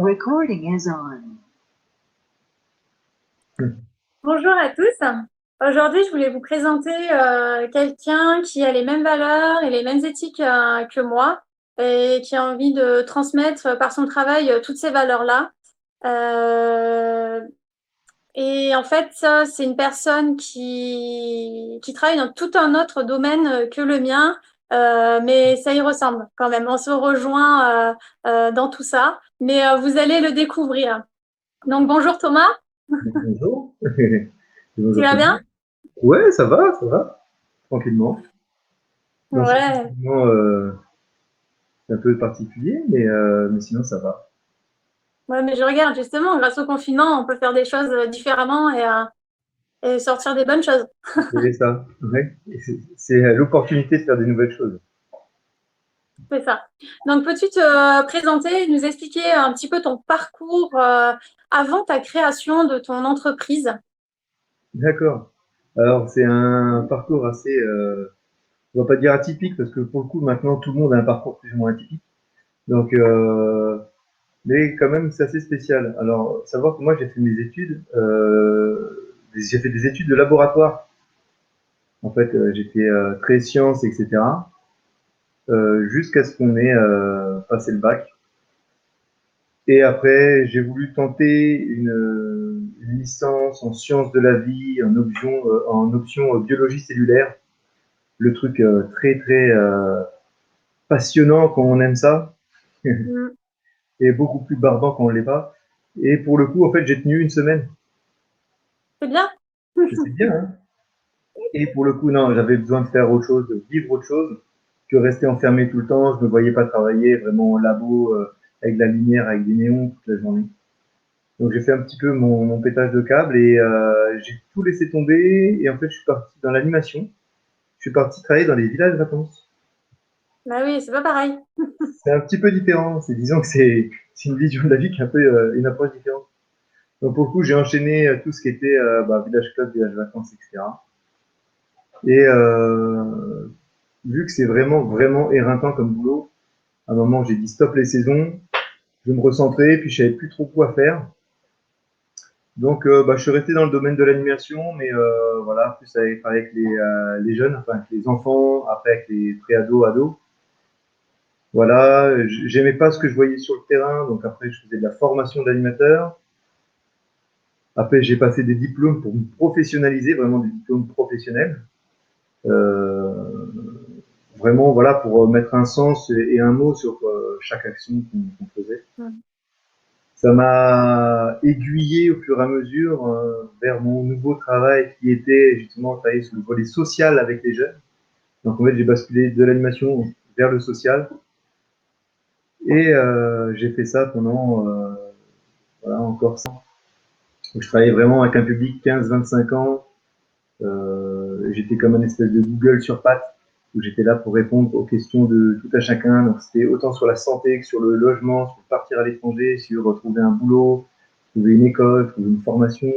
Recording is on. Bonjour à tous. Aujourd'hui, je voulais vous présenter quelqu'un qui a les mêmes valeurs et les mêmes éthiques que moi et qui a envie de transmettre par son travail toutes ces valeurs-là. Euh, et en fait, ça, c'est une personne qui travaille dans tout un autre domaine que le mien, mais ça y ressemble quand même. On se rejoint dans tout ça, mais vous allez le découvrir. Donc, bonjour Thomas, Bonjour. tu Bonjour vas tout le bien? monde. Ouais, ça va, tranquillement. Dans ce Ouais. confinement, c'est un peu particulier, mais sinon ça va. Ouais, mais je regarde justement, grâce au confinement, on peut faire des choses différemment et sortir des bonnes choses. C'est ça, ouais. Et c'est l'opportunité de faire des nouvelles choses. C'est ça. Donc, peux-tu te présenter, nous expliquer un petit peu ton parcours avant ta création de ton entreprise? D'accord. Alors c'est un parcours assez, on va pas dire atypique, parce que pour le coup maintenant tout le monde a un parcours plus ou moins atypique. Donc, mais quand même c'est assez spécial. Alors, savoir que moi j'ai fait mes études, j'ai fait des études de laboratoire. En fait, j'étais très sciences, etc. Jusqu'à ce qu'on ait passé le bac. Et après, j'ai voulu tenter une licence en sciences de la vie, en option biologie cellulaire. Le truc très très passionnant quand on aime ça, Mm. et beaucoup plus barbant quand on l'est pas. Et pour le coup, en fait, j'ai tenu une semaine. C'est bien? C'est bien, hein. Et pour le coup, non, j'avais besoin de faire autre chose, de vivre autre chose, que rester enfermé tout le temps. Je me voyais pas travailler vraiment en labo, avec de la lumière, avec des néons toute la journée. Donc j'ai fait un petit peu mon pétage de câble et j'ai tout laissé tomber. Et en fait, je suis parti dans l'animation. Je suis parti travailler dans les villages vacances. Bah oui, c'est pas pareil. C'est un petit peu différent. Disons que c'est une vision de la vie qui est un peu une approche différente. Donc pour le coup, j'ai enchaîné tout ce qui était village club, village vacances, etc. Et vu que c'est vraiment vraiment éreintant comme boulot, à un moment j'ai dit stop les saisons, je vais me recentrer, puis je savais plus trop quoi faire. Donc je suis resté dans le domaine de l'animation, mais voilà, plus avec les jeunes, enfin avec les enfants, après avec les pré-ados, ados. Voilà, j'aimais pas ce que je voyais sur le terrain, donc après je faisais de la formation d'animateur. Après j'ai passé des diplômes pour me professionnaliser, vraiment des diplômes professionnels. Euh, Vraiment, voilà, pour mettre un sens et un mot sur chaque action qu'on faisait. Mm. Ça m'a aiguillé au fur et à mesure vers mon nouveau travail qui était justement travailler sur le volet social avec les jeunes. Donc en fait, j'ai basculé de l'animation vers le social et j'ai fait ça pendant voilà, encore 100. Donc, je travaillais vraiment avec un public 15-25 ans. J'étais comme un espèce de Google sur pattes où j'étais là pour répondre aux questions de tout à chacun. Donc c'était autant sur la santé que sur le logement, sur partir à l'étranger, sur trouver un boulot, trouver une école, trouver une formation,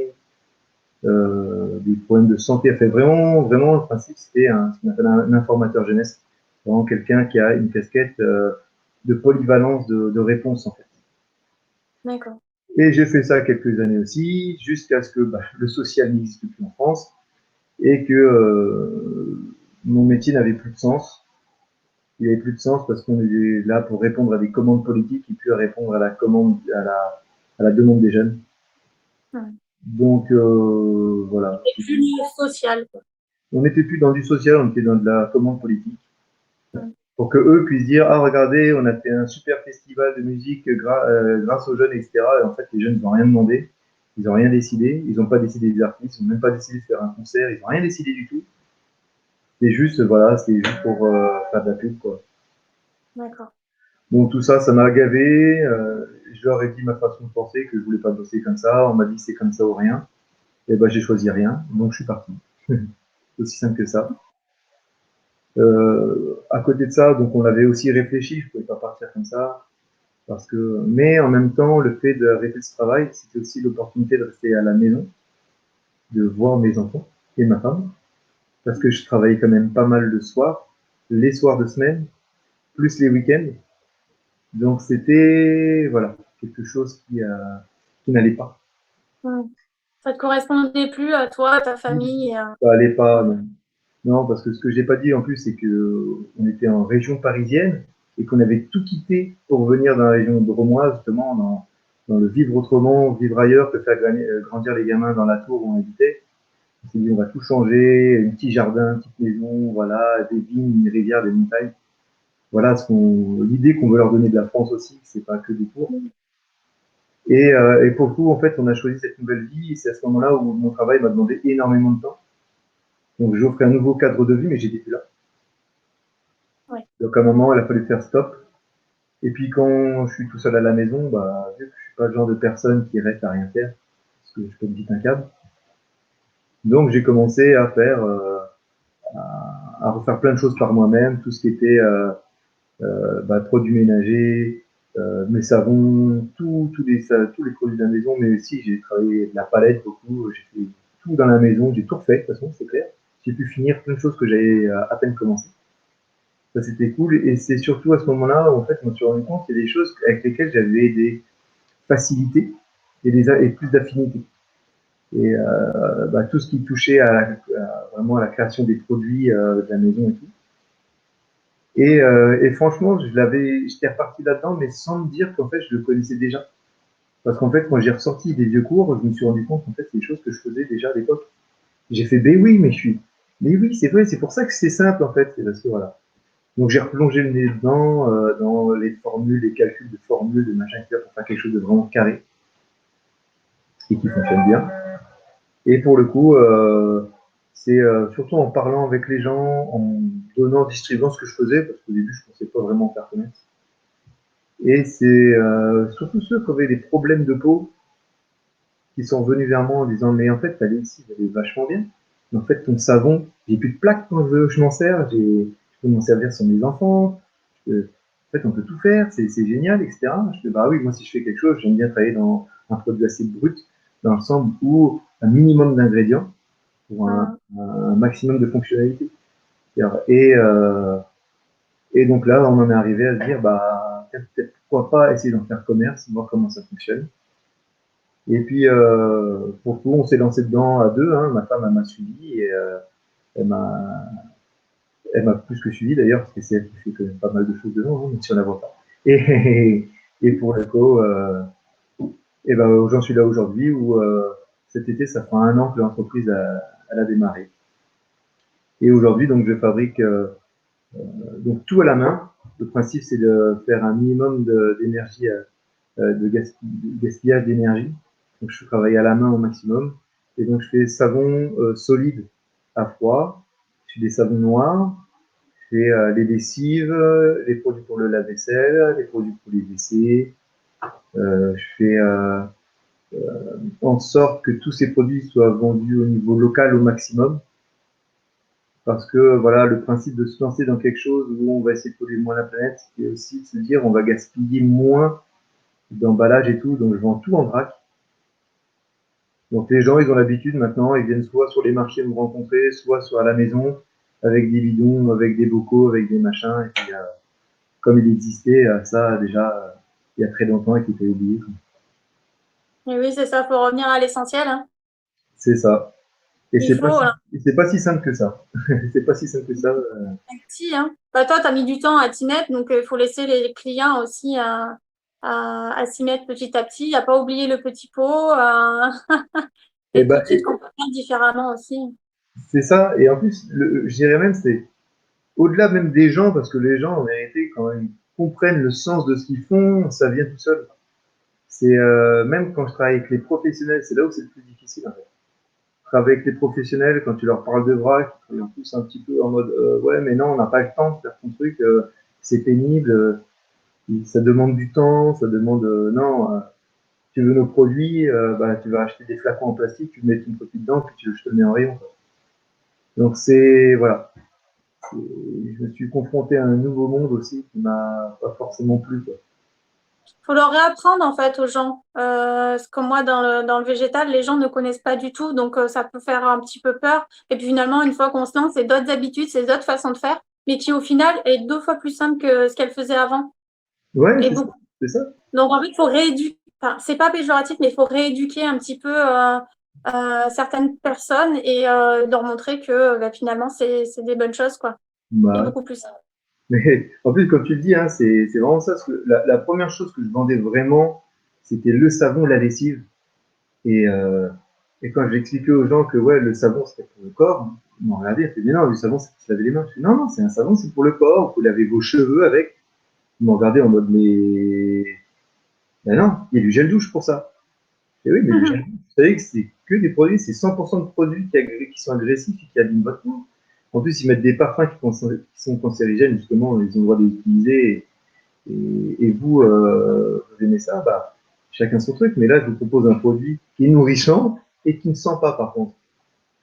des problèmes de santé. Enfin, vraiment, vraiment, le principe, c'était ce qu'on appelle un informateur jeunesse. Vraiment quelqu'un qui a une casquette de polyvalence de réponse, en fait. D'accord. Et j'ai fait ça quelques années aussi, jusqu'à ce que le social n'existe plus en France et que mon métier n'avait plus de sens. Il n'avait plus de sens parce qu'on est là pour répondre à des commandes politiques et plus à répondre à la commande, à la demande des jeunes. Mm. Donc voilà. Et plus social, quoi. On n'était plus dans du social, on était dans de la commande politique. Mm. Pour que eux puissent dire ah regardez, on a fait un super festival de musique grâce aux jeunes, etc. Et en fait, les jeunes n'ont rien demandé, ils n'ont rien décidé, ils n'ont pas décidé des artistes, ils n'ont même pas décidé de faire un concert, ils n'ont rien décidé du tout. C'est juste voilà, c'est juste pour faire de la pub quoi. D'accord. Donc tout ça, ça m'a gavé. Je leur ai dit ma façon de penser, que je voulais pas bosser comme ça. On m'a dit c'est comme ça ou rien. Et ben j'ai choisi rien, donc je suis parti. C'est aussi simple que ça. À côté de ça, donc on avait aussi réfléchi. Je pouvais pas partir comme ça parce que, mais en même temps, le fait d'arrêter ce travail, c'était aussi l'opportunité de rester à la maison, de voir mes enfants et ma femme, parce que je travaillais quand même pas mal le soir, les soirs de semaine, plus les week-ends. Donc c'était voilà, quelque chose qui n'allait pas. Mm. Ça te correspondait plus à toi, à ta famille. Ça allait pas, non. Non, parce que ce que j'ai pas dit en plus, c'est que on était en région parisienne et qu'on avait tout quitté pour venir dans la région drômoise, justement, dans le vivre autrement, vivre ailleurs, que faire grandir les gamins dans la tour où on habitait. On s'est dit, on va tout changer, un petit jardin, une petite maison, voilà, des vignes, une rivière, des montagnes. Voilà l'idée qu'on veut leur donner de la France aussi, c'est pas que des tours. Et pour le coup, en fait, on a choisi cette nouvelle vie et c'est à ce moment-là où mon travail m'a demandé énormément de temps. Donc j'offre un nouveau cadre de vie, mais j'étais plus là. Ouais. Donc à un moment, il a fallu faire stop. Et puis quand je suis tout seul à la maison, bah, vu que je suis pas le genre de personne qui reste à rien faire, parce que je peux me vite un câble, donc j'ai commencé à faire, à refaire plein de choses par moi-même, tout ce qui était produits ménagers, mes savons, tous les produits de la maison, mais aussi j'ai travaillé de la palette beaucoup, j'ai fait tout dans la maison, j'ai tout refait de toute façon, c'est clair. J'ai pu finir plein de choses que j'avais à peine commencé. Ça, c'était cool. Et c'est surtout à ce moment-là, en fait, je me suis rendu compte qu'il y a des choses avec lesquelles j'avais des facilités et plus d'affinités. Et tout ce qui touchait vraiment à la création des produits de la maison et tout. Et franchement, j'étais reparti là-dedans, mais sans me dire qu'en fait, je le connaissais déjà. Parce qu'en fait, quand j'ai ressorti des vieux cours, je me suis rendu compte qu'en fait, c'est des choses que je faisais déjà à l'époque. J'ai fait, mais oui, c'est vrai, c'est pour ça que c'est simple, en fait. C'est parce que voilà. Donc j'ai replongé le nez dedans, dans les formules, les calculs de formules, de machin, etc., pour faire quelque chose de vraiment carré et qui fonctionne bien. Et pour le coup, c'est surtout en parlant avec les gens, en donnant, distribuant ce que je faisais, parce qu'au début, je ne pensais pas vraiment faire connaître. Et c'est surtout ceux qui avaient des problèmes de peau qui sont venus vers moi en disant mais en fait, ta lessive, elle est vachement bien. Mais en fait, ton savon, j'ai plus de plaques quand je m'en sers, je peux m'en servir sur mes enfants. En fait, on peut tout faire, c'est génial, etc. Je dis, bah oui, moi, si je fais quelque chose, j'aime bien travailler dans un produit assez brut, dans le sens où un minimum d'ingrédients pour un maximum de fonctionnalités. Et, euh, et donc là, on en est arrivé à se dire, bah, peut-être pourquoi pas essayer d'en faire commerce, voir comment ça fonctionne. Et puis, pour le coup, on s'est lancé dedans à deux. Hein. Ma femme, elle m'a suivi et elle m'a elle m'a plus que suivi d'ailleurs, parce que c'est elle qui fait quand même pas mal de choses dedans, hein, même si on la voit pas. Et pour le coup, et ben, j'en suis là aujourd'hui où cet été, ça fera 1 an que l'entreprise elle a démarré. Et aujourd'hui, donc, je fabrique donc tout à la main. Le principe, c'est de faire un minimum d'énergie, de gaspillage d'énergie. Donc, je travaille à la main au maximum. Et donc, je fais savon solide à froid. Je fais des savons noirs. Je fais les lessives, les produits pour le lave-vaisselle, les produits pour les WC. Je fais en sorte que tous ces produits soient vendus au niveau local au maximum. Parce que voilà, le principe de se lancer dans quelque chose où on va essayer de polluer moins la planète, c'est aussi de se dire on va gaspiller moins d'emballage et tout, donc je vends tout en vrac. Donc les gens, ils ont l'habitude maintenant, ils viennent soit sur les marchés me rencontrer, soit sur la maison, avec des bidons, avec des bocaux, avec des machins. Et puis, comme il existait, ça déjà, il y a très longtemps et qui était oublié. Et oui, c'est ça, il faut revenir à l'essentiel. Hein. C'est ça. Et Il faut, c'est pas si simple que ça. C'est pas si simple que ça. petit, hein. Bah, toi, tu as mis du temps à t'y mettre, donc il faut laisser les clients aussi à s'y mettre petit à petit, à pas oublier le petit pot, Et et tout ben, de suite comprendre différemment aussi. c'est ça. Et en plus, je dirais même, c'est au-delà même des gens, parce que les gens, en vérité, quand ils comprennent le sens de ce qu'ils font, ça vient tout seul. C'est même quand je travaille avec les professionnels, c'est là où c'est le plus difficile. En fait. Travailler avec les professionnels, quand tu leur parles de vrac, ils sont tous un petit peu en mode ouais, mais non, on n'a pas le temps de faire ton truc, c'est pénible, ça demande du temps, ça demande non. Tu veux nos produits, tu vas acheter des flacons en plastique, tu mets une copie dedans, puis je te le mets en rayon. Quoi. Donc c'est voilà. Je me suis confronté à un nouveau monde aussi qui m'a pas forcément plu. Quoi. Faut leur réapprendre en fait aux gens. Comme moi dans le végétal, les gens ne connaissent pas du tout, donc ça peut faire un petit peu peur. Et puis finalement, une fois qu'on se lance, c'est d'autres habitudes, c'est d'autres façons de faire, mais qui au final est 2 fois plus simple que ce qu'elle faisait avant. Ouais, Et beaucoup. c'est ça. Donc en fait, il faut rééduquer enfin, c'est pas péjoratif, mais il faut rééduquer un petit peu certaines personnes et leur montrer que finalement, c'est des bonnes choses, quoi. Et Bah, beaucoup plus. mais en plus, comme tu le dis, hein, c'est vraiment ça. Parce que la première chose que je vendais vraiment, c'était le savon, la lessive. Et, euh, et quand j'ai expliqué aux gens que ouais, le savon c'était pour le corps, ils m'ont regardé, ils m'ont fait mais non, le savon c'est pour se laver les mains. Je fais non, non, c'est un savon, c'est pour le corps, vous pouvez laver vos cheveux avec. Ils m'ont regardé en mode mais ben non, il y a du gel douche pour ça. Et oui, mais le gel douche, vous savez que c'est que des produits, c'est 100% de produits qui sont agressifs et qui abîment votre peau. En plus, ils mettent des parfums qui sont cancérigènes, justement, ils ont le droit de les utiliser. Et vous, vous aimez ça, bah, chacun son truc. Mais là, je vous propose un produit qui est nourrissant et qui ne sent pas, par contre.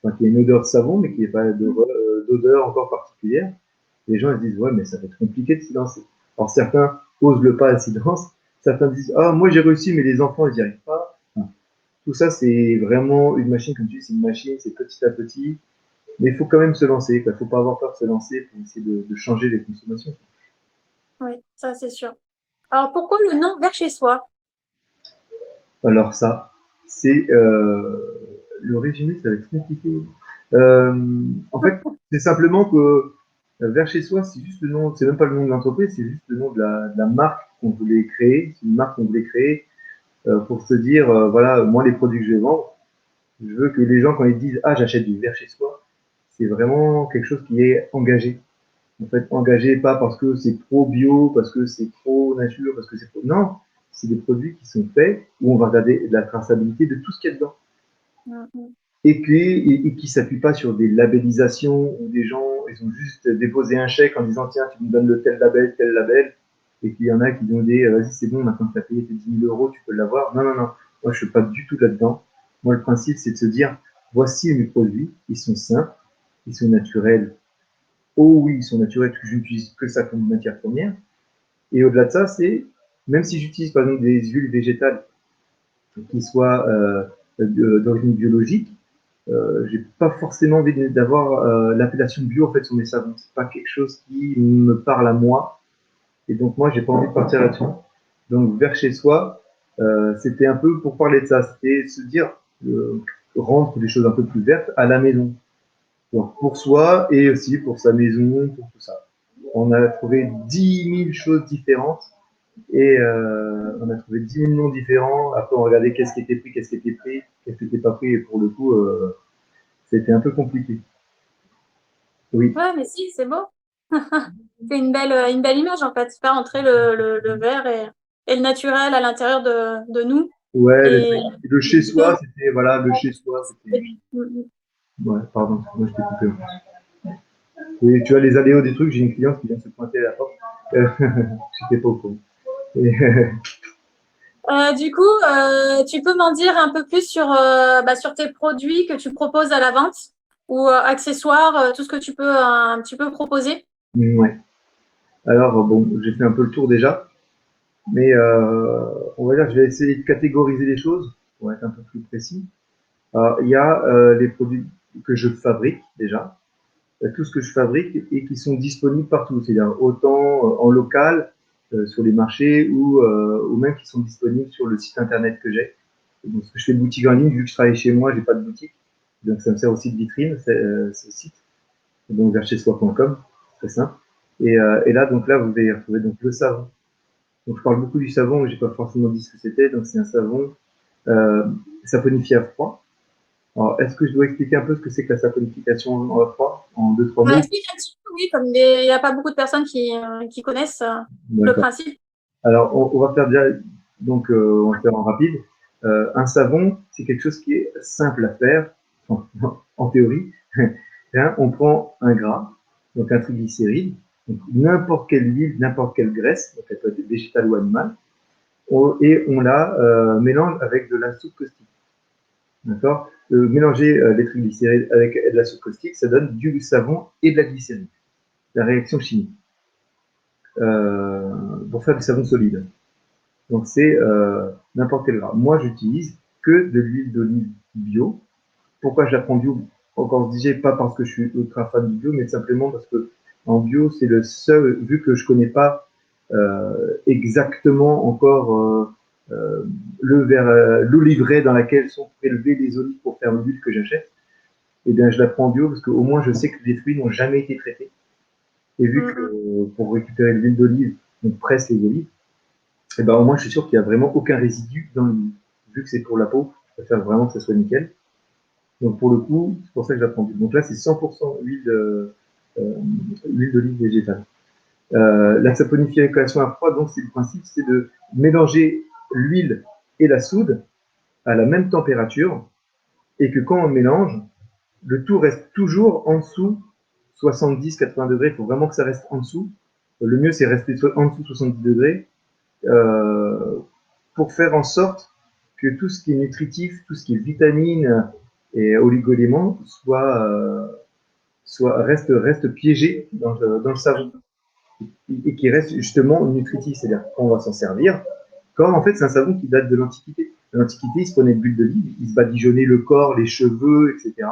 Enfin, qui a une odeur de savon, mais qui n'est pas d'odeur encore particulière. Les gens ils disent, ouais, mais ça va être compliqué de s'y lancer. Alors, certains osent le pas à s'y lancer. Certains disent, ah, moi j'ai réussi, mais les enfants, ils n'y arrivent pas. Enfin, tout ça, c'est vraiment une machine, comme tu dis, c'est une machine, c'est petit à petit. Mais il faut quand même se lancer. Il ne faut pas avoir peur de se lancer pour essayer de changer les consommations. Oui, ça, c'est sûr. Alors, pourquoi le nom vers chez soi? Alors ça, c'est le résumé, ça va être compliqué. Euh, En fait, c'est simplement que vers chez soi, c'est juste le nom, c'est même pas le nom de l'entreprise, c'est juste le nom de la marque qu'on voulait créer. C'est une marque qu'on voulait créer pour se dire, voilà, moi les produits que je vais vendre, je veux que les gens quand ils disent ah j'achète du vers chez soi, c'est vraiment quelque chose qui est engagé. En fait, engagé pas parce que c'est trop bio, parce que c'est trop nature, parce que c'est trop... Non, c'est des produits qui sont faits où on va regarder la traçabilité de tout ce qu'il y a dedans. Mhm. Et qui ne s'appuient pas sur des labellisations où des gens, ils ont juste déposé un chèque en disant tiens, tu me donnes le tel label, et qu'il y en a qui ont dit vas-y, c'est bon, maintenant que tu as payé tes 10 000 euros, tu peux l'avoir. Non, non, non, moi je ne suis pas du tout là-dedans. Moi, le principe, c'est de se dire voici mes produits, ils sont simples, ils sont naturels. Oh oui, ils sont naturels parce que je n'utilise que ça comme matière première. Et au-delà de ça, c'est même si j'utilise par exemple des huiles végétales qui soient d'origine biologique, j'ai pas forcément envie d'avoir l'appellation bio en fait sur mes savons. C'est pas quelque chose qui me parle à moi. Et donc moi, j'ai pas envie de partir là-dessus. Donc vers chez soi, c'était un peu pour parler de ça. C'était se dire rendre les choses un peu plus vertes à la maison. Donc pour soi et aussi pour sa maison, pour tout ça. On a trouvé 10 000 choses différentes et on a trouvé 10 000 noms différents. Après, on regardait qu'est-ce qui était pris, qu'est-ce qui était pris, qu'est-ce qui n'était pas pris. Et pour le coup, c'était un peu compliqué. Oui, Ouais, mais si, c'est beau. C'est une belle image, en fait. Faire entrer le vert et le naturel à l'intérieur de nous. ouais, Et le chez soi, c'était voilà, le chez soi, c'était. Mm, Ouais, pardon, moi je t'ai coupé en plus. Oui, tu vois les aléas des trucs. J'ai une cliente qui vient se pointer à la porte. J'étais pas au courant. Et, du coup, tu peux m'en dire un peu plus sur, sur tes produits que tu proposes à la vente ou accessoires, tout ce que tu peux un petit peu proposer? ouais. Alors bon, j'ai fait un peu le tour déjà, mais on va dire que je vais essayer de catégoriser les choses pour être un peu plus précis. Alors, il y a les produits que je fabrique déjà, tout ce que je fabrique et qui sont disponibles partout, c'est-à-dire autant en local, sur les marchés ou même qui sont disponibles sur le site internet que j'ai. Donc, ce que je fais de boutique en ligne, vu que je travaille chez moi, j'ai pas de boutique, donc ça me sert aussi de vitrine, ce site, donc vers chez soi.com, très simple. Et là, donc là, vous allez retrouver donc le savon. Donc je parle beaucoup du savon, mais j'ai pas forcément dit ce que c'était. Donc c'est un savon euh, saponifié à froid. Alors, est-ce que je dois expliquer un peu ce que c'est que la saponification à froid en deux, trois mots? Explique un petit peu, oui, comme il n'y a pas beaucoup de personnes qui connaissent le D'accord. principe. Alors, on va faire déjà, donc on va faire en rapide. Un savon, c'est quelque chose qui est simple à faire, en, en théorie. Hein, on prend un gras, donc un triglycéride, donc n'importe quelle huile, n'importe quelle graisse, donc elle peut être végétale ou animale, et on la mélange avec de la soupe caustique. D'accord. Mélanger les triglycérides avec de la soupe caustique, ça donne du savon et de la glycérine. La réaction chimique. Pour faire du savon solide. Donc c'est n'importe quel gras. Moi, j'utilise que de l'huile d'olive bio. Pourquoi je la prends bio? Encore je disais, pas parce que je suis ultra fan du bio, mais simplement parce que en bio, c'est le seul, vu que je connais pas exactement encore l'oliveraie dans laquelle sont prélevées les olives pour faire l'huile que j'achète, eh bien, je la prends bio parce qu'au moins je sais que les fruits n'ont jamais été traités. Et vu que pour récupérer l'huile d'olive, on presse les olives, et ben au moins je suis sûr qu'il n'y a vraiment aucun résidu dans l'huile. Vu que c'est pour la peau, je préfère vraiment que ça soit nickel. Donc pour le coup, c'est pour ça que je la prends bio. Donc là, c'est 100% huile d'olive végétale. La saponification à froid, donc c'est le principe, c'est de mélanger l'huile et la soude à la même température et que quand on mélange, le tout reste toujours en dessous 70-80 degrés. Il faut vraiment que ça reste en dessous. Le mieux, c'est rester en dessous 70 degrés pour faire en sorte que tout ce qui est nutritif, tout ce qui est vitamines et oligoéléments reste piégé dans le savon et qui reste justement nutritif. C'est-à-dire qu'on va s'en servir. Quand en fait, c'est un savon qui date de l'Antiquité. Dans l'Antiquité, ils se prenaient de l'huile d'olive, ils se badigeonnaient le corps, les cheveux, etc.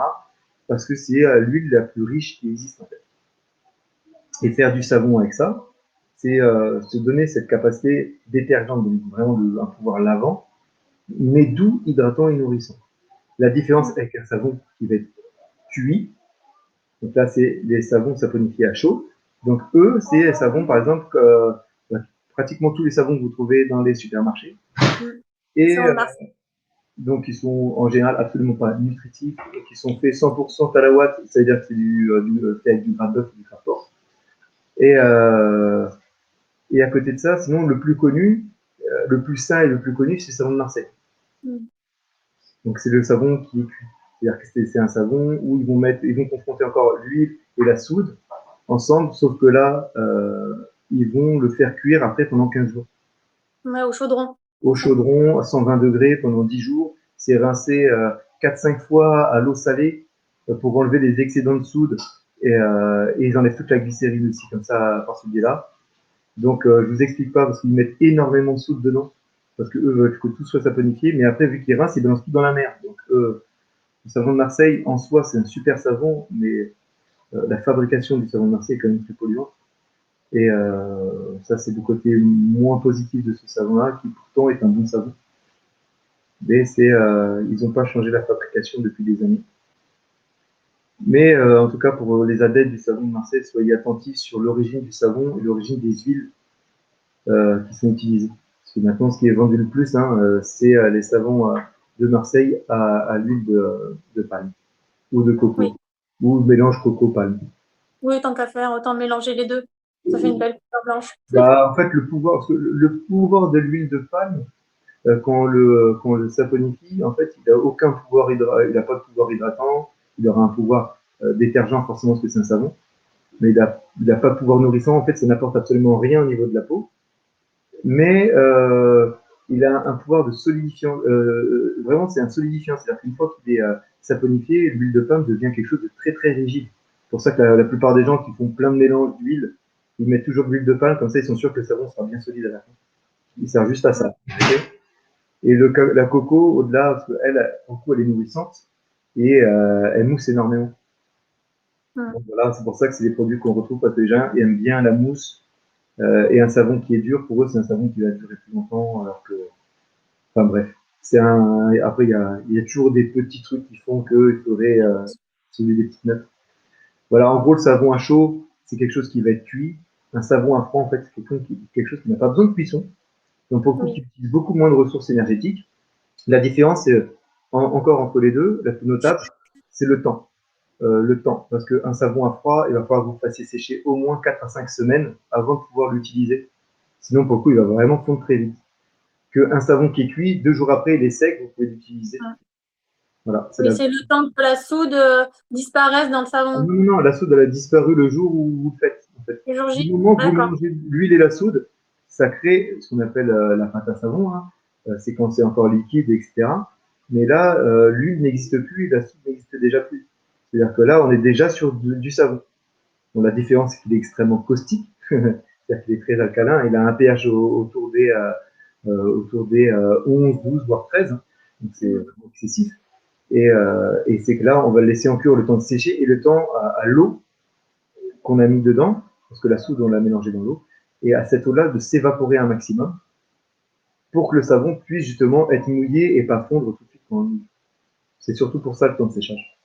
Parce que c'est l'huile la plus riche qui existe en fait. Et faire du savon avec ça, c'est se donner cette capacité détergente, donc vraiment un pouvoir lavant, mais doux, hydratant et nourrissant. La différence avec un savon qui va être cuit, donc là c'est les savons saponifiés à chaud, donc eux c'est les savons par exemple pratiquement tous les savons que vous trouvez dans les supermarchés, et donc ils sont en général absolument pas nutritifs, et qui sont faits 100% à la ouate, c'est-à-dire que c'est fait avec du gras de bœuf ou du gras de porc. Et à côté de ça, sinon, le plus connu, le plus sain et le plus connu, c'est le savon de Marseille. Donc, c'est le savon qui est cuit. C'est-à-dire que c'est un savon où ils vont confronter encore l'huile et la soude ensemble, sauf que là, ils vont le faire cuire après pendant 15 jours. Ouais, au chaudron. Au chaudron, à 120 degrés pendant 10 jours. C'est rincé 4-5 fois à l'eau salée pour enlever les excédents de soude et ils enlèvent toute la glycérine aussi, comme ça, par ce biais-là. Donc, je vous explique pas parce qu'ils mettent énormément de soude dedans, parce que eux veulent que tout soit saponifié, mais après, vu qu'ils rincent, ils balancent tout dans la mer. Donc, le savon de Marseille, en soi, c'est un super savon, mais la fabrication du savon de Marseille est quand même plus polluante. Et ça, c'est le côté moins positif de ce savon-là, qui pourtant est un bon savon. Mais ils n'ont pas changé la fabrication depuis des années. Mais en tout cas, pour les adeptes du savon de Marseille, soyez attentifs sur l'origine du savon et l'origine des huiles qui sont utilisées. Parce que maintenant, ce qui est vendu le plus, c'est les savons de Marseille à l'huile de palme ou de coco, ou mélange coco-palme. Oui, tant qu'à faire, autant mélanger les deux. Ça fait une belle couleur blanche. Bah, en fait, le pouvoir de l'huile de palme, quand on le saponifie, en fait, il n'a aucun pouvoir il n'a pas de pouvoir hydratant, il aura un pouvoir détergent forcément parce que c'est un savon, mais il n'a pas de pouvoir nourrissant, en fait, ça n'apporte absolument rien au niveau de la peau, mais il a un pouvoir de solidifiant, vraiment c'est un solidifiant, c'est-à-dire qu'une fois qu'il est saponifié, l'huile de palme devient quelque chose de très très rigide. C'est pour ça que la plupart des gens qui font plein de mélanges d'huile, ils mettent toujours de l'huile de palme, comme ça ils sont sûrs que le savon sera bien solide à la fin. Il sert juste à ça. Et la coco, au-delà, parce qu'elle, pour le coup, elle est nourrissante et elle mousse énormément. Donc voilà, c'est pour ça que c'est des produits qu'on retrouve parce que les gens aiment bien la mousse et un savon qui est dur. Pour eux, c'est un savon qui va durer plus longtemps. Alors que, enfin bref, après il y a toujours des petits trucs qui font qu'il faudrait soulever des petites notes. Voilà, en gros, le savon à chaud, c'est quelque chose qui va être cuit. Un savon à froid, en fait, c'est quelque chose qui n'a pas besoin de cuisson. Donc pour le coup, qui utilise beaucoup moins de ressources énergétiques. La différence, c'est encore entre les deux, la plus notable, c'est le temps. Le temps, parce qu'un savon à froid, il va falloir que vous fassiez sécher au moins 4 à 5 semaines avant de pouvoir l'utiliser. Sinon, pour le coup, il va vraiment fondre très vite. Qu'un savon qui est cuit, 2 jours après, il est sec, vous pouvez l'utiliser. Voilà, Oui, c'est le temps que la soude disparaisse dans le savon. Non, non, la soude, elle a disparu le jour où vous le faites. En fait. Le jour J. Du moment que vous mélangez l'huile et la soude, ça crée ce qu'on appelle la pâte à savon. C'est quand c'est encore liquide, etc. Mais là, l'huile n'existe plus et la soude n'existe déjà plus. C'est-à-dire que là, on est déjà sur du savon. Donc, la différence, c'est qu'il est extrêmement caustique. C'est-à-dire qu'il est très alcalin. Il a un pH autour des 11, 12, voire 13. Donc, c'est excessif. Et c'est que là, on va le laisser en cure le temps de sécher et le temps à l'eau qu'on a mis dedans, parce que la soude, on l'a mélangée dans l'eau, et à cette eau-là de s'évaporer un maximum. pour que le savon puisse justement être mouillé et pas fondre tout de suite quand on mouille. C'est surtout pour ça le temps de séchage.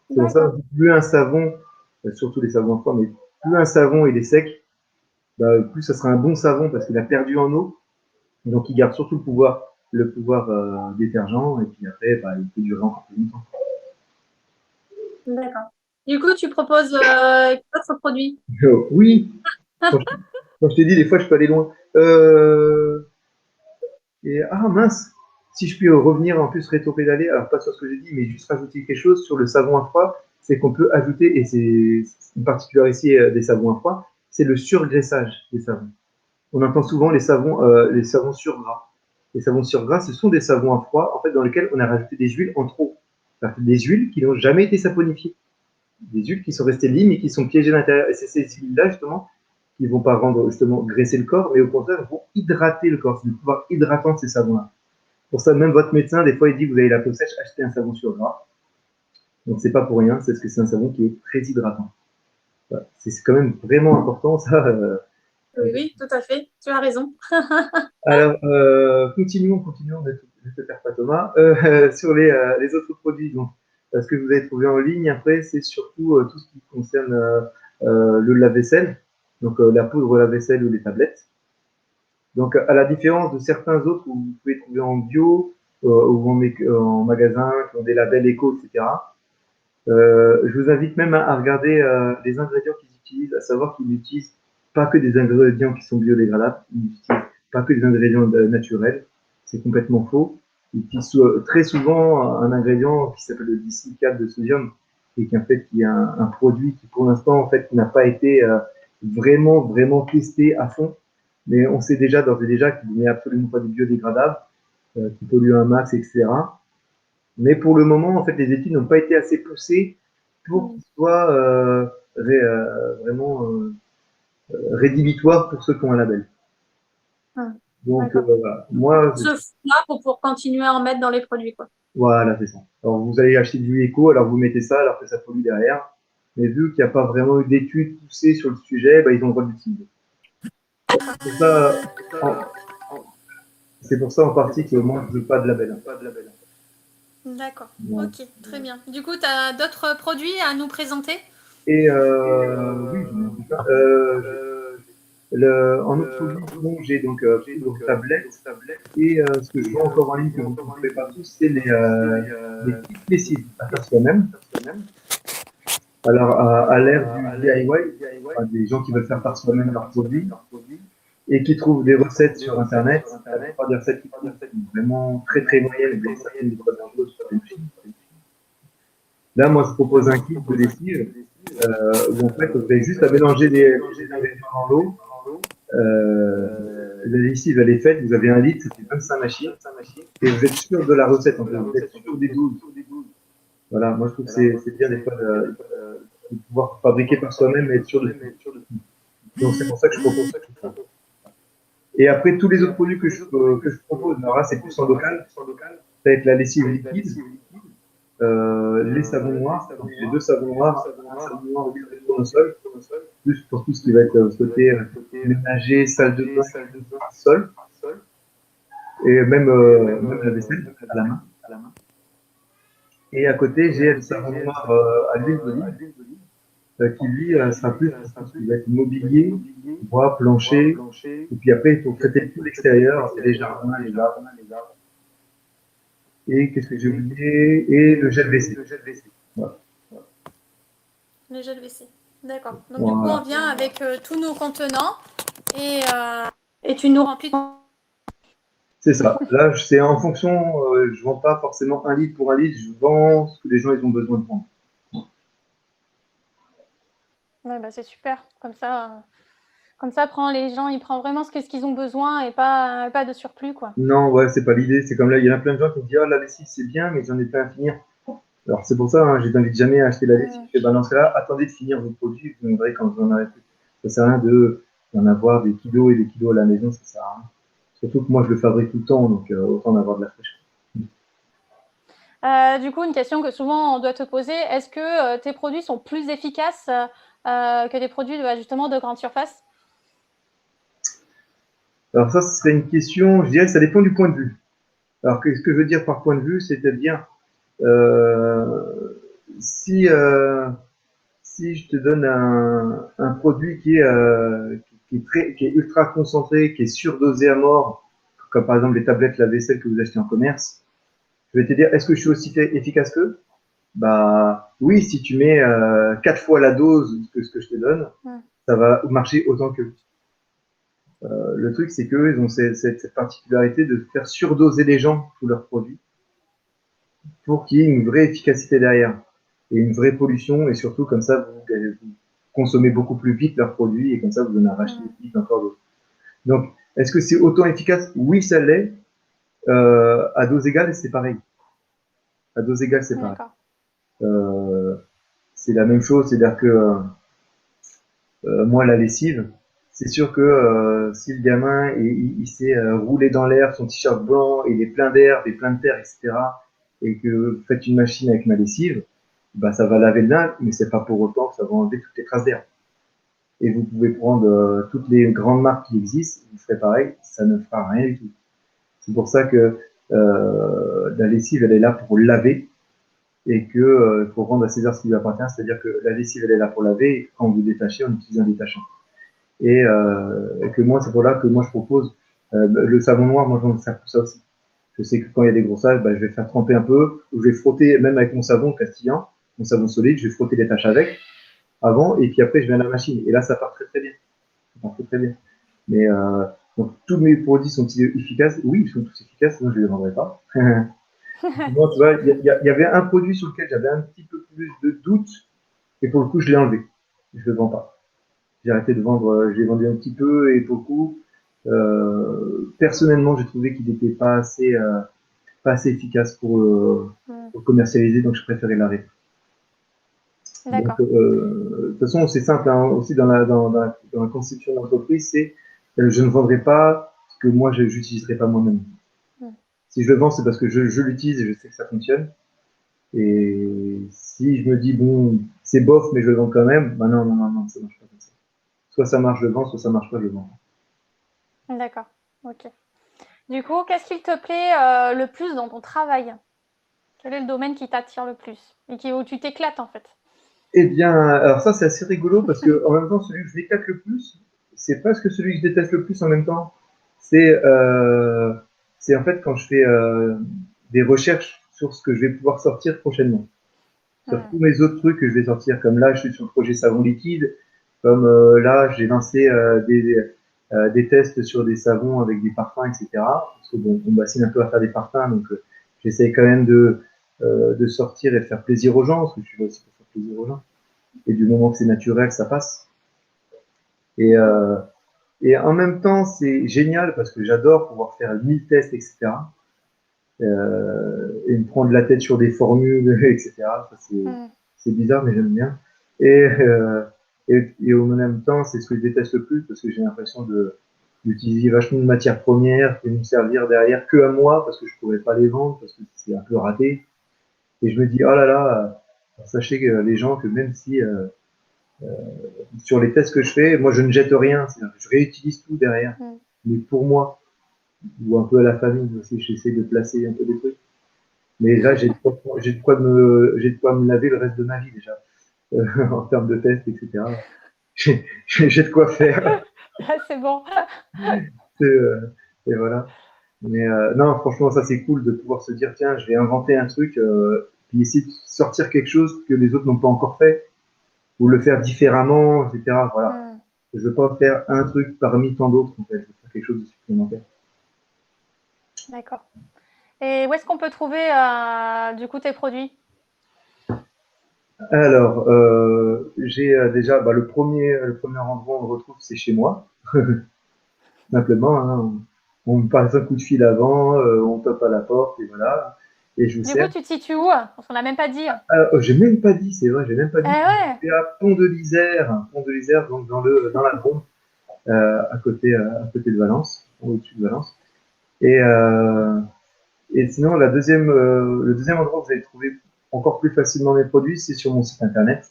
C'est pour ça que D'accord. plus un savon, surtout les savons à froid, mais plus un savon il est sec, bah, plus ça sera un bon savon parce qu'il a perdu en eau, donc il garde surtout le pouvoir détergent, et puis après, bah, il peut durer encore plus longtemps. D'accord. Du coup, tu proposes d'autres produits? Oui, quand je, quand je t'ai dit, des fois, je peux aller loin. Et ah mince, si je puis revenir en plus rétro-pédaler, alors pas sur ce que j'ai dit, mais juste rajouter quelque chose sur le savon à froid, c'est qu'on peut ajouter, et c'est une particularité des savons à froid, c'est le surgraissage des savons. On entend souvent les savons surgras. Les savons surgras, ce sont des savons à froid en fait, dans lesquels on a rajouté des huiles en trop. Des huiles qui n'ont jamais été saponifiées. Des huiles qui sont restées lignes et qui sont piégées à l'intérieur. Et c'est ces huiles-là, justement, qui ne vont pas rendre justement graisser le corps, mais au contraire, vont hydrater le corps. C'est le pouvoir hydratant de ces savons-là. Pour ça, même votre médecin, des fois, il dit vous avez la peau sèche, achetez un savon surgras. Donc, c'est pas pour rien, c'est parce que c'est un savon qui est très hydratant. Voilà. C'est quand même vraiment important, ça. Oui, oui, tout à fait. Tu as raison. Alors, continuons, ne te perds pas Thomas, sur les autres produits. Donc, ce que vous avez trouvé en ligne, après, c'est surtout tout ce qui concerne le lave-vaisselle, donc la poudre lave-vaisselle ou les tablettes. Donc, à la différence de certains autres où vous pouvez trouver en bio ou en magasin, qui ont des labels éco, etc., je vous invite même à regarder les ingrédients qu'ils utilisent, à savoir qu'ils n'utilisent pas que des ingrédients qui sont biodégradables, ils n'utilisent pas que des ingrédients naturels, c'est complètement faux. Ils utilisent très souvent un ingrédient qui s'appelle le disilicate de sodium, et qui en fait qui est un produit qui pour l'instant en fait n'a pas été vraiment testé à fond, mais on sait déjà d'ores et déjà qu'il n'est absolument pas du biodégradable, qui pollue un max, etc. Mais pour le moment, en fait, les études n'ont pas été assez poussées pour qu'il soit vraiment rédhibitoire pour ceux qui ont un label. Donc, D'accord. voilà. Moi, Ce fond-là pour continuer à en mettre dans les produits, quoi. voilà, c'est ça. Alors, vous allez acheter du éco, alors vous mettez ça, alors que ça pollue derrière. Mais vu qu'il n'y a pas vraiment eu d'études poussées sur le sujet, bah, ils ont le droit d'utiliser. C'est pour ça, en, c'est pour ça en partie que moi, je ne veux pas de label. D'accord. Voilà. Ok, très bien. Du coup, tu as d'autres produits à nous présenter? Et oui, j'en ai un peu. En autre produit, bon, j'ai donc poudre tablette. Et ce que je vois encore en ligne que vous ne trouvez pas tous, c'est les kits lessives à faire soi-même. Alors, à l'ère du DIY, enfin, des gens qui veulent faire par soi-même leurs produits et qui trouvent des recettes sur Internet, la plupart des recettes qu'ils trouvent sont vraiment très moyennes, mais certaines des fois dangereuses pour les machines. Là, moi, je propose un kit de lessive où en fait, vous avez juste à mélanger les ingrédients dans l'eau. La lessive, elle est faite, vous avez 1 litre, ça fait 25 machines. Et vous êtes sûr de la recette, en fait, vous êtes sûr des doses. Voilà, moi je trouve que c'est bien des fois de pouvoir fabriquer par soi-même et être sûr de tout. Donc c'est pour ça que je propose ça. Et après, tous les autres produits que je propose, alors là c'est plus en local, ça va être la lessive liquide, les savons noirs, donc j'ai 2 savons noirs, un savon noir huile de tournesol, plus pour tout ce qui va être côté ménager, salle de bain, sol, et même la vaisselle à la main. Et à côté, j'ai le savon noir à l'huile d'olive, qui lui sera plus pour tout ce qui va être mobilier, bois, plancher, et puis après, il faut traiter tout l'extérieur, c'est les jardins, les arbres. Et qu'est-ce que j'ai oublié? Et le gel WC. Voilà. Le gel WC. D'accord. Donc, du coup, on Voilà. vient avec tous nos contenants et tu nous remplis. C'est ça. Là, c'est en fonction, je vends pas forcément 1 litre pour 1 litre, je vends ce que les gens ils ont besoin de prendre. Ouais, bah, c'est super. Comme ça, les gens, ils prennent vraiment ce qu'ils ont besoin et pas de surplus, quoi. Non, ouais, c'est pas l'idée. C'est comme là, il y en a plein de gens qui me disent, oh, la lessive, c'est bien, mais j'en ai pas à finir. Alors, c'est pour ça, hein, je t'invite jamais à acheter la lessive. Et ben, dans ce cas-là, attendez de finir vos produits, vous verrez quand vous en aurez plus. Ça sert à rien d'en avoir des kilos et des kilos à la maison, ça sert à rien. Surtout que moi, je le fabrique tout le temps, donc autant en avoir de la fraîcheur. Du coup, une question que souvent on doit te poser, est-ce que tes produits sont plus efficaces que des produits justement de grande surface? Alors ça, ce serait une question, je dirais que ça dépend du point de vue. Alors, qu'est-ce que je veux dire par point de vue? C'est-à-dire, euh, si, euh, si je te donne un produit qui est ultra concentré, qui est surdosé à mort, comme par exemple les tablettes lave-vaisselle que vous achetez en commerce, je vais te dire, est-ce que je suis aussi efficace qu'eux? Bah oui, si tu mets 4 fois la dose que ce que je te donne, Mm. ça va marcher autant qu'eux. Le truc, c'est qu'eux, ils ont cette particularité de faire surdoser les gens tous leurs produits pour qu'il y ait une vraie efficacité derrière et une vraie pollution, et surtout comme ça, vous consommez beaucoup plus vite leurs produits et comme ça, vous en arrachez Mm. vite encore d'autres. Donc, est-ce que c'est autant efficace? Oui, ça l'est. À dose égale, c'est pareil. À dose égale, c'est pareil. D'accord. Euh, c'est la même chose, c'est-à-dire que moi, la lessive, c'est sûr que si le gamin il s'est roulé dans l'air, son t-shirt blanc, il est plein d'herbe et plein de terre, etc., et que vous faites une machine avec ma lessive, bah, ça va laver le linge, mais c'est pas pour autant que ça va enlever toutes les traces d'herbe. Et vous pouvez prendre toutes les grandes marques qui existent, vous ferez pareil, ça ne fera rien du tout. C'est pour ça que la lessive, elle est là pour laver et que faut rendre à César ce qui lui appartient, c'est-à-dire que la lessive, elle est là pour laver, et quand vous détachez, on utilise un détachant. Et que moi, c'est pour là que moi je propose le savon noir, moi j'en sers pour ça aussi. Je sais que quand il y a des grossages, bah, je vais faire tremper un peu, ou je vais frotter même avec mon savon castillan, mon savon solide, je vais frotter les taches avec avant, et puis après je mets à la machine. Et là, ça part très très bien. Ça part très très bien. Mais donc, tous mes produits sont-ils efficaces? Oui, ils sont tous efficaces, sinon je ne les vendrais pas. Moi, tu vois, il y avait un produit sur lequel j'avais un petit peu plus de doute, et pour le coup, je l'ai enlevé. Je ne le vends pas. J'ai arrêté de vendre, j'ai vendu un petit peu et beaucoup. Personnellement, j'ai trouvé qu'il n'était pas assez efficace Mm. pour commercialiser, donc je préférais l'arrêter. Donc, D'accord. de toute façon, c'est simple, hein, aussi dans la constitution d'entreprise, c'est je ne vendrai pas ce que moi je n'utiliserai pas moi-même. Mm. Si je le vends, c'est parce que je l'utilise et je sais que ça fonctionne. Et si je me dis, bon, c'est bof, mais je le vends quand même, bah non, non, non, non, ça marche pas comme ça. Soit ça marche, je le vends, soit ça marche pas, je le vends. D'accord. Ok. Du coup, qu'est-ce qui te plaît le plus dans ton travail? Quel est le domaine qui t'attire le plus et où tu t'éclates en fait? Eh bien, alors ça, c'est assez rigolo parce que en même temps, celui que je m'éclate le plus, c'est presque celui que je déteste le plus en même temps. C'est c'est en fait quand je fais des recherches sur ce que je vais pouvoir sortir prochainement. Sur Mm. tous mes autres trucs que je vais sortir, comme là, je suis sur le projet savon liquide, comme là, j'ai lancé des tests sur des savons avec des parfums, etc. Parce que bon, on bassine un peu à faire des parfums, donc j'essaye quand même de sortir et de faire plaisir aux gens, parce que je suis là aussi pour faire plaisir aux gens. Et du moment que c'est naturel, ça passe. Et, Mm. euh, et en même temps, c'est génial parce que j'adore pouvoir faire 1000 tests, etc. Et me prendre la tête sur des formules, etc. Ça, Mm. c'est bizarre, mais j'aime bien. Et, euh, et au même temps, c'est ce que je déteste le plus parce que j'ai l'impression d'utiliser vachement de matières premières et de me servir derrière que à moi parce que je ne pourrais pas les vendre parce que c'est un peu raté. Et je me dis, oh là là, sachez que les gens que même si sur les tests que je fais, moi je ne jette rien, je réutilise tout derrière. Mm. Mais pour moi, ou un peu à la famille aussi, j'essaie de placer un peu des trucs. Mais là, j'ai de quoi me laver le reste de ma vie déjà, en termes de tests, etc. J'ai de quoi faire. Ah, c'est bon. Et, et voilà. Mais non, franchement, ça c'est cool de pouvoir se dire, tiens, je vais inventer un truc, puis essayer de sortir quelque chose que les autres n'ont pas encore fait, ou le faire différemment, etc. Voilà. Mm. Je veux pas faire un truc parmi tant d'autres, en fait. Je veux faire quelque chose de supplémentaire. D'accord. Et où est-ce qu'on peut trouver du coup tes produits? Alors, j'ai déjà bah, le premier endroit où on le retrouve, c'est chez moi. Simplement, hein, on me passe un coup de fil avant, on tape à la porte et voilà, et je vous Du coup, sers. tu te situes où? Parce qu'on n'a même pas dit. Ah, j'ai même pas dit, c'est vrai, j'ai même pas Eh dit. ouais. C'est à Pont de l'Isère, donc dans la Drôme, à côté de Valence, au-dessus de Valence. Et, euh, et sinon, le deuxième endroit où vous allez trouver encore plus facilement mes produits, c'est sur mon site internet.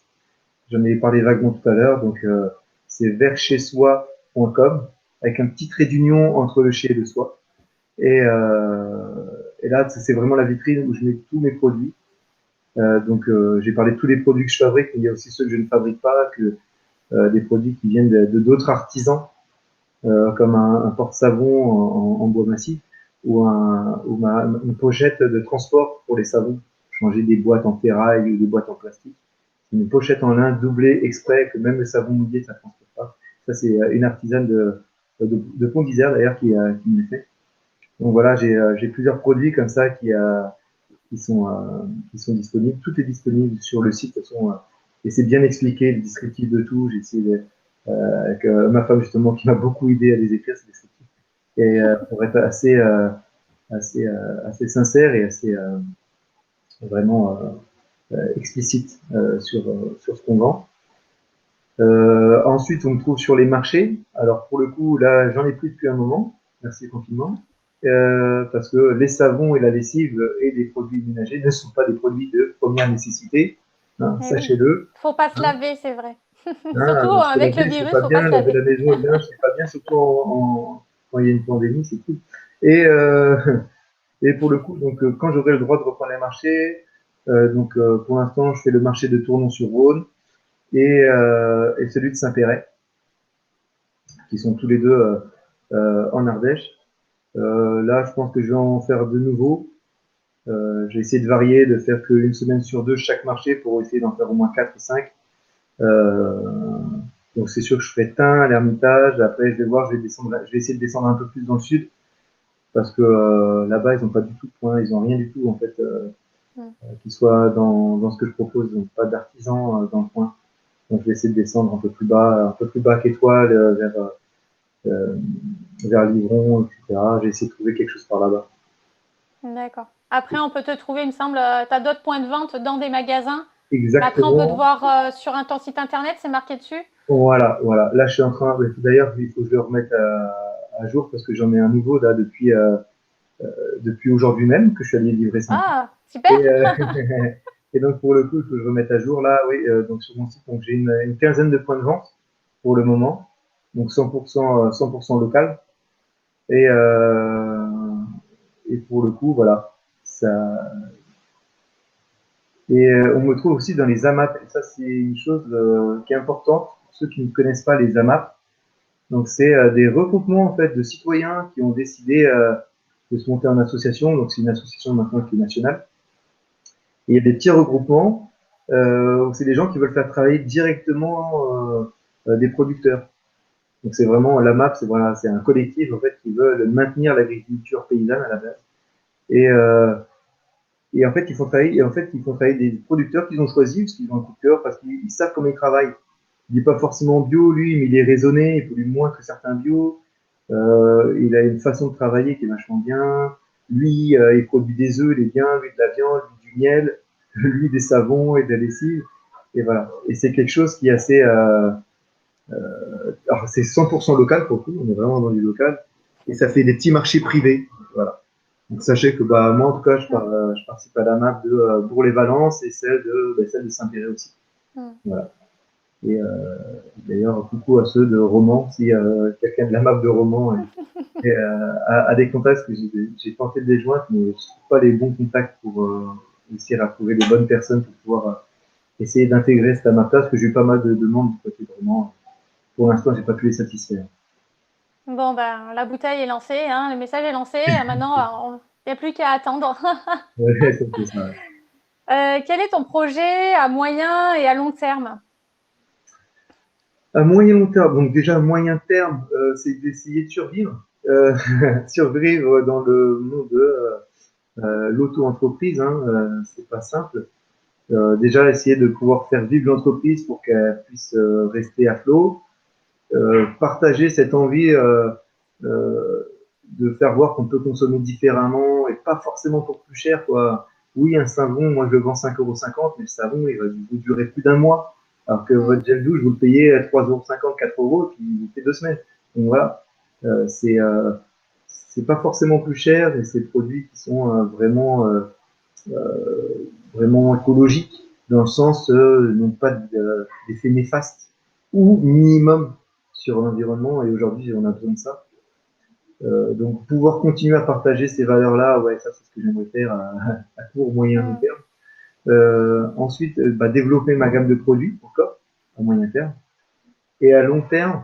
J'en ai parlé vaguement tout à l'heure, donc c'est verschezsoi.com, avec un petit trait d'union entre le chez et le soi. Et là, c'est vraiment la vitrine où je mets tous mes produits. Donc, j'ai parlé de tous les produits que je fabrique, mais il y a aussi ceux que je ne fabrique pas, des produits qui viennent de d'autres artisans, comme un porte-savon en bois massif ou une pochette de transport pour les savons, changer des boîtes en ferraille ou des boîtes en plastique. C'est une pochette en lin doublée exprès que même le savon mouillé, ça ne transporte pas. Ça, c'est une artisane de Pont d'Isère d'ailleurs qui me l'a fait. Donc voilà, j'ai plusieurs produits comme ça qui sont, qui sont disponibles. Tout est disponible sur le site. De toute façon, et c'est bien expliqué, le descriptif de tout. J'ai essayé avec ma femme justement qui m'a beaucoup aidé à les écrire ces descriptifs. Et pour être assez sincère et assez vraiment explicite sur ce qu'on vend. Ensuite, on me trouve sur les marchés. Alors pour le coup, là, j'en ai plus depuis un moment. Merci le confinement. Parce que les savons et la lessive et les produits ménagers ne sont pas des produits de première nécessité. Hein, Eh oui, sachez-le. faut pas se Hein, laver, c'est vrai. Surtout hein, se avec le laver, c'est virus, pas faut pas bien. se Laver laver. la maison et le linge, c'est pas bien, surtout quand il y a une pandémie, c'est cool. Et, et pour le coup, donc, quand j'aurai le droit de reprendre les marchés, pour l'instant, je fais le marché de Tournon-sur-Rhône et celui de Saint-Péret, qui sont tous les deux en Ardèche. Là, je pense que je vais en faire de nouveau. J'ai essayé de varier, de faire qu'une semaine sur deux chaque marché pour essayer d'en faire au moins 4 ou 5. Euh, donc c'est sûr que je ferai Tain, l'Ermitage. Après, je vais voir, je vais essayer de descendre un peu plus dans le sud parce que là-bas, ils n'ont pas du tout de point, ils n'ont rien du tout en fait qui soit dans ce que je propose. Donc pas d'artisans dans le coin. Donc je vais essayer de descendre un peu plus bas qu'Étoile, euh, vers Livron, etc. J'ai essayé de trouver quelque chose par là-bas. D'accord. Après, on peut te trouver, il me semble, tu as d'autres points de vente dans des magasins. Mais après, on peut te Exactement. voir sur ton site internet, c'est marqué dessus. Voilà, voilà. Là, je suis en train. D'ailleurs, il faut que je le remette à jour parce que j'en ai un nouveau là depuis aujourd'hui même que je suis allé livrer ce matin. Ah, super. Et, et donc pour le coup, il faut que je remette à jour là. Oui, donc sur mon site, donc j'ai une quinzaine de points de vente pour le moment, donc 100% local. Et et pour le coup, voilà. Ça. Et on me trouve aussi dans les AMAP. Et ça, c'est une chose qui est importante pour ceux qui ne connaissent pas les AMAP. Donc c'est des regroupements en fait de citoyens qui ont décidé de se monter en association. Donc c'est une association maintenant qui est nationale. Et il y a des petits regroupements où c'est des gens qui veulent faire travailler directement des producteurs. Donc c'est vraiment l'AMAP, c'est voilà, c'est un collectif en fait qui veut maintenir l'agriculture paysanne à la base. Et, euh, et en fait ils font travailler des producteurs qu'ils ont choisis parce qu'ils ont un coup de cœur, parce qu'ils savent comment ils travaillent. Il n'est pas forcément bio lui, mais il est raisonné, il pollue moins que certains bio. Il a une façon de travailler qui est vachement bien. Lui, il produit des œufs, il est bien, lui de la viande, lui du miel, lui des savons et de la lessive. Et voilà. Et c'est quelque chose qui est assez. Alors, c'est 100% local pour le coup, on est vraiment dans du local. Et ça fait des petits marchés privés. Voilà. Donc sachez que bah, moi, en tout cas, je participe à la map de Bourg-les-Valences et celle de Saint-Péret aussi. Mm. Voilà. Et d'ailleurs, coucou à ceux de Romans, si quelqu'un de la map de Romans a des contacts, parce que j'ai tenté de les joindre, mais je ne trouve pas les bons contacts pour essayer à trouver les bonnes personnes pour pouvoir essayer d'intégrer cette map-là, parce que j'ai eu pas mal de demandes du côté de Romans. Pour l'instant, j'ai pas pu les satisfaire. Bon, ben, la bouteille est lancée, hein, le message est lancé. Maintenant, il n'y a plus qu'à attendre. Ouais, ça fait ça. Quel est ton projet à moyen et à long terme? À moyen long terme, donc déjà à moyen terme, c'est d'essayer de survivre, survivre dans le monde de l'auto-entreprise. Hein, c'est pas simple. Déjà essayer de pouvoir faire vivre l'entreprise pour qu'elle puisse rester à flot, partager cette envie de faire voir qu'on peut consommer différemment et pas forcément pour plus cher, quoi. Oui, un savon, moi je le vends 5,50 €, mais le savon, il va vous durer plus d'un mois. Alors que Mm. votre gel douche, vous le payez à 3,50 €, 4 €, et puis il vous fait 2 semaines. Donc voilà, euh, c'est euh, c'est pas forcément plus cher et c'est des produits qui sont vraiment écologiques dans le sens n'ont pas d'effet néfaste ou minimum sur l'environnement et aujourd'hui, on a besoin de ça. Donc, pouvoir continuer à partager ces valeurs-là, ouais, ça, c'est ce que j'aimerais faire à court, moyen, long terme. Ensuite, développer ma gamme de produits encore à moyen terme. Et à long terme,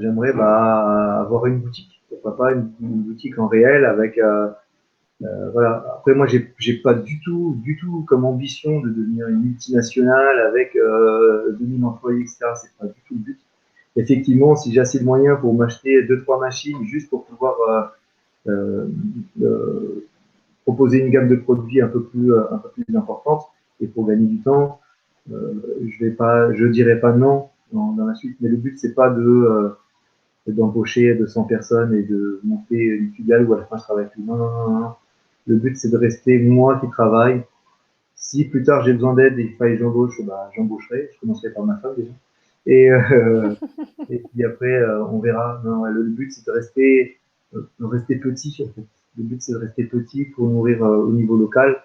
j'aimerais avoir une boutique. Pourquoi pas une boutique en réel avec voilà. Après, moi, j'ai pas du tout comme ambition de devenir une multinationale avec 2000 employés, etc. C'est pas du tout le but. Effectivement, si j'ai assez de moyens pour m'acheter deux, trois machines juste pour pouvoir euh, euh, proposer une gamme de produits un peu plus importante et pour gagner du temps, je dirais pas non dans la suite. Mais le but, c'est pas d'embaucher 200 personnes et de monter une filiale où à la fin je travaille plus. Non, non, non, non. Le but, c'est de rester moi qui travaille. Si plus tard j'ai besoin d'aide et il faille que j'embauche, j'embaucherai. Je commencerai par ma femme déjà. Et, et puis après, on verra. Non, le but, c'est de rester petit. En fait. Le but, c'est de rester petit pour nourrir au niveau local,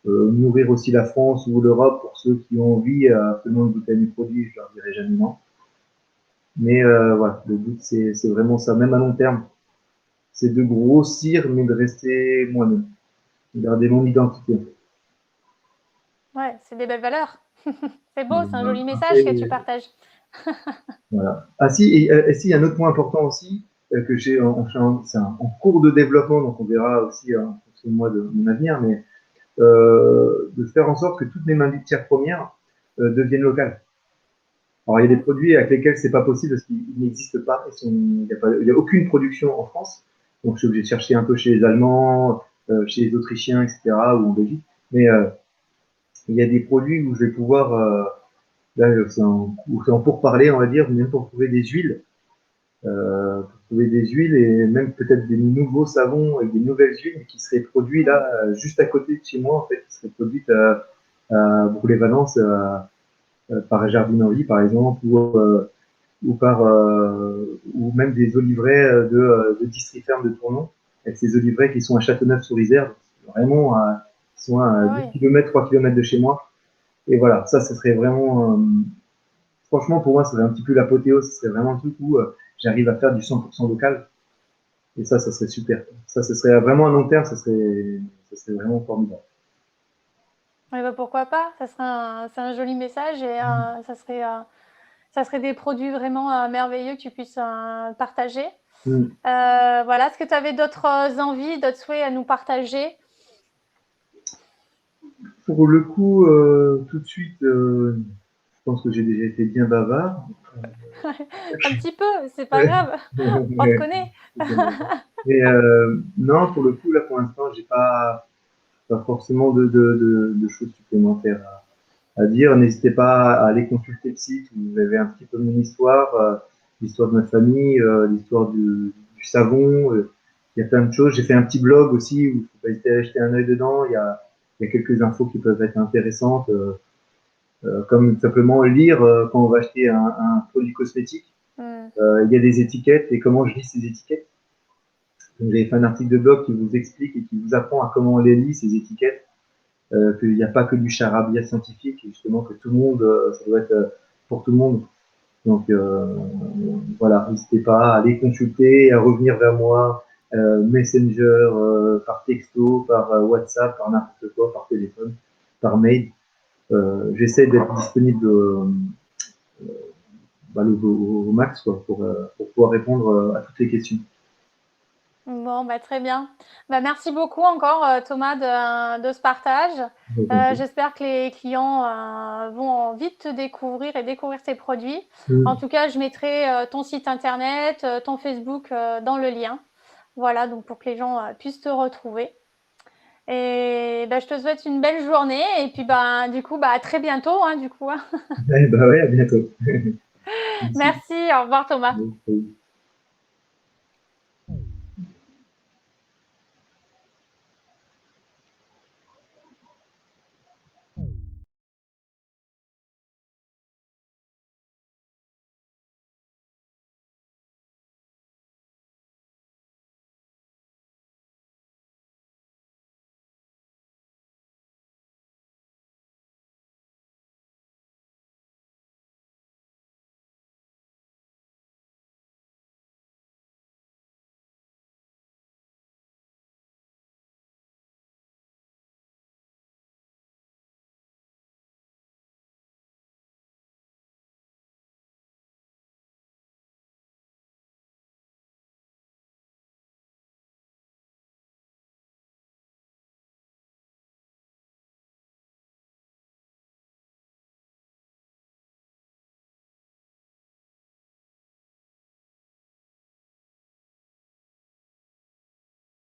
nourrir aussi la France ou l'Europe pour ceux qui ont envie absolument de goûter à mes produits. Je leur dirai jamais non. Mais voilà, le but, c'est vraiment ça, même à long terme. C'est de grossir, mais de rester moi-même. De garder mon identité. Ouais, c'est des belles valeurs. C'est beau, c'est un joli message que tu Après, partages. voilà. Ah si, et si, il y a un autre point important aussi, que c'est en cours de développement, donc on verra aussi en fonction de moi de mon avenir, mais de faire en sorte que toutes mes matières premières deviennent locales. Alors il y a des produits avec lesquels c'est pas possible parce qu'ils n'existent pas, il y a aucune production en France, donc je suis obligé de chercher un peu chez les Allemands, chez les Autrichiens, etc., ou en Belgique, mais il y a des produits où je vais pouvoir, là c'est en pourparlers, on va dire, même pour trouver des huiles, et même peut-être des nouveaux savons avec des nouvelles huiles qui seraient produits là, juste à côté de chez moi, en fait, qui seraient produites à Bourg-les-Valence, par Jardine Envie, par exemple, ou même des oliveraies de Distriferme de Tournon, avec ces oliveraies qui sont à Châteauneuf-sur-Isère, vraiment qui sont à Ah 2 oui. km, 3 km de chez moi. Et voilà, ça serait vraiment, franchement, pour moi, ça serait un petit peu l'apothéose, ce serait vraiment le truc où j'arrive à faire du 100% local. Et ça serait super. Ça, ce serait vraiment à long terme, ça serait vraiment formidable. Eh ben, pourquoi pas? C'est un joli message et ça serait des produits vraiment merveilleux que tu puisses partager. Mm. Voilà. Est-ce que tu avais d'autres envies, d'autres souhaits à nous partager? Pour le coup, tout de suite, je pense que j'ai déjà été bien bavard. Un petit peu, c'est pas grave. On te connaît. Mais non, pour le coup, là, pour l'instant, j'ai pas forcément de choses supplémentaires à dire. N'hésitez pas à aller consulter le site où vous avez un petit peu mon histoire, l'histoire de ma famille, l'histoire du savon. Il y a plein de choses. J'ai fait un petit blog aussi où il faut pas hésiter à jeter un œil dedans. Il y a quelques infos qui peuvent être intéressantes, comme simplement lire quand on va acheter un produit cosmétique. Hmm. Il y a des étiquettes et comment je lis ces étiquettes. Vous avez fait un article de blog qui vous explique et qui vous apprend à comment on les lit, ces étiquettes, qu'il n'y a pas que du charabia scientifique, et justement que tout le monde, ça doit être pour tout le monde. Donc voilà, n'hésitez pas à aller consulter, à revenir vers moi, Messenger, par texto, par WhatsApp, par n'importe quoi, par téléphone, par mail. J'essaie d'être disponible au max quoi, pour pouvoir répondre à toutes les questions. Bon, bah, très bien. Bah, merci beaucoup encore, Thomas, de ce partage. J'espère que les clients vont vite te découvrir et découvrir tes produits. En tout cas, je mettrai ton site internet, ton Facebook dans le lien. Voilà, donc pour que les gens puissent te retrouver. Et bah, je te souhaite une belle journée et puis bah, du coup, bah, à très bientôt, hein, du coup, hein. Bah ouais, à bientôt. Merci. Merci, au revoir Thomas. Merci.